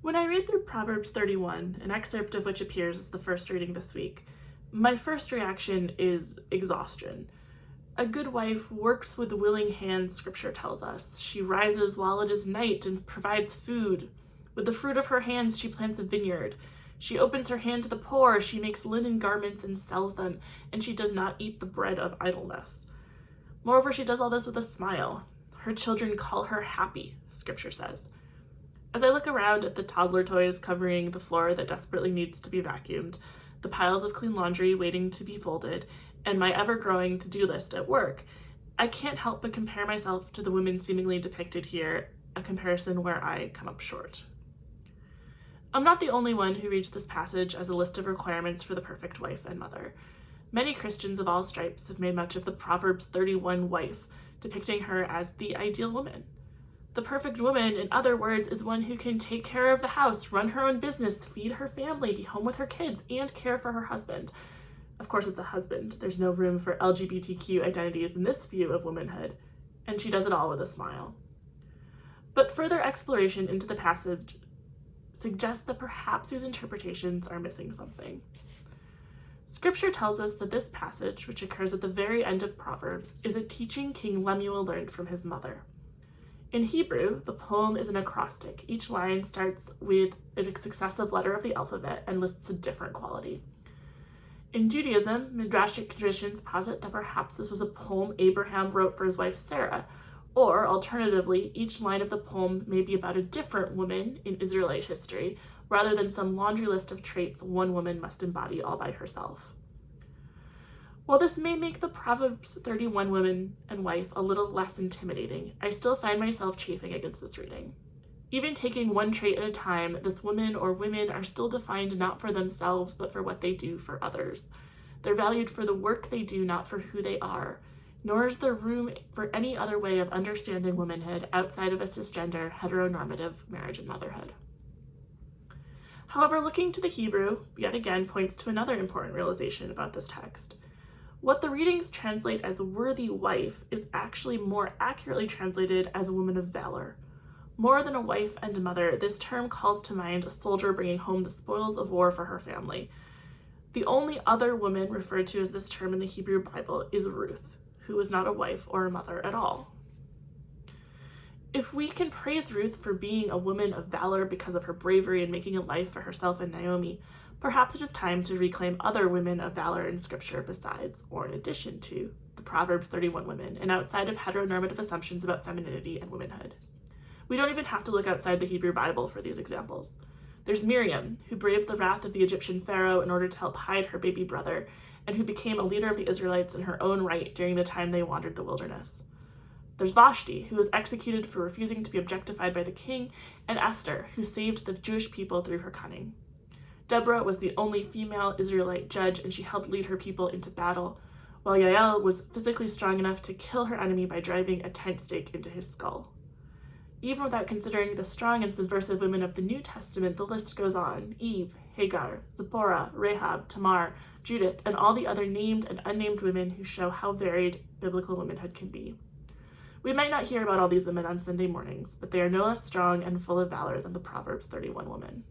When I read through Proverbs 31, an excerpt of which appears as the first reading this week, my first reaction is exhaustion. A good wife works with willing hands, scripture tells us. She rises while it is night and provides food. With the fruit of her hands she plants a vineyard. She opens her hand to the poor, she makes linen garments and sells them, and she does not eat the bread of idleness. Moreover, she does all this with a smile. Her children call her happy, scripture says. As I look around at the toddler toys covering the floor that desperately needs to be vacuumed, the piles of clean laundry waiting to be folded, and my ever-growing to-do list at work, I can't help but compare myself to the women seemingly depicted here, a comparison where I come up short. I'm not the only one who reads this passage as a list of requirements for the perfect wife and mother. Many Christians of all stripes have made much of the Proverbs 31 wife, depicting her as the ideal woman. The perfect woman, in other words, is one who can take care of the house, run her own business, feed her family, be home with her kids, and care for her husband. Of course, it's a husband. There's no room for LGBTQ identities in this view of womanhood, and she does it all with a smile. But further exploration into the passage suggests that perhaps these interpretations are missing something. Scripture tells us that this passage, which occurs at the very end of Proverbs, is a teaching King Lemuel learned from his mother. In Hebrew, the poem is an acrostic. Each line starts with a successive letter of the alphabet and lists a different quality. In Judaism, Midrashic traditions posit that perhaps this was a poem Abraham wrote for his wife Sarah, or alternatively, each line of the poem may be about a different woman in Israelite history, rather than some laundry list of traits one woman must embody all by herself. While this may make the Proverbs 31 woman and wife a little less intimidating, I still find myself chafing against this reading. Even taking one trait at a time, this woman or women are still defined not for themselves, but for what they do for others. They're valued for the work they do, not for who they are, nor is there room for any other way of understanding womanhood outside of a cisgender, heteronormative marriage and motherhood. However, looking to the Hebrew, yet again, points to another important realization about this text. What the readings translate as worthy wife is actually more accurately translated as woman of valor. More than a wife and a mother, this term calls to mind a soldier bringing home the spoils of war for her family. The only other woman referred to as this term in the Hebrew Bible is Ruth, who was not a wife or a mother at all. If we can praise Ruth for being a woman of valor because of her bravery and making a life for herself and Naomi, perhaps it is time to reclaim other women of valor in Scripture besides, or in addition to, the Proverbs 31 women, and outside of heteronormative assumptions about femininity and womanhood. We don't even have to look outside the Hebrew Bible for these examples. There's Miriam, who braved the wrath of the Egyptian pharaoh in order to help hide her baby brother, and who became a leader of the Israelites in her own right during the time they wandered the wilderness. There's Vashti, who was executed for refusing to be objectified by the king, and Esther, who saved the Jewish people through her cunning. Deborah was the only female Israelite judge, and she helped lead her people into battle, while Yael was physically strong enough to kill her enemy by driving a tent stake into his skull. Even without considering the strong and subversive women of the New Testament, the list goes on. Eve, Hagar, Zipporah, Rahab, Tamar, Judith, and all the other named and unnamed women who show how varied biblical womanhood can be. We might not hear about all these women on Sunday mornings, but they are no less strong and full of valor than the Proverbs 31 woman.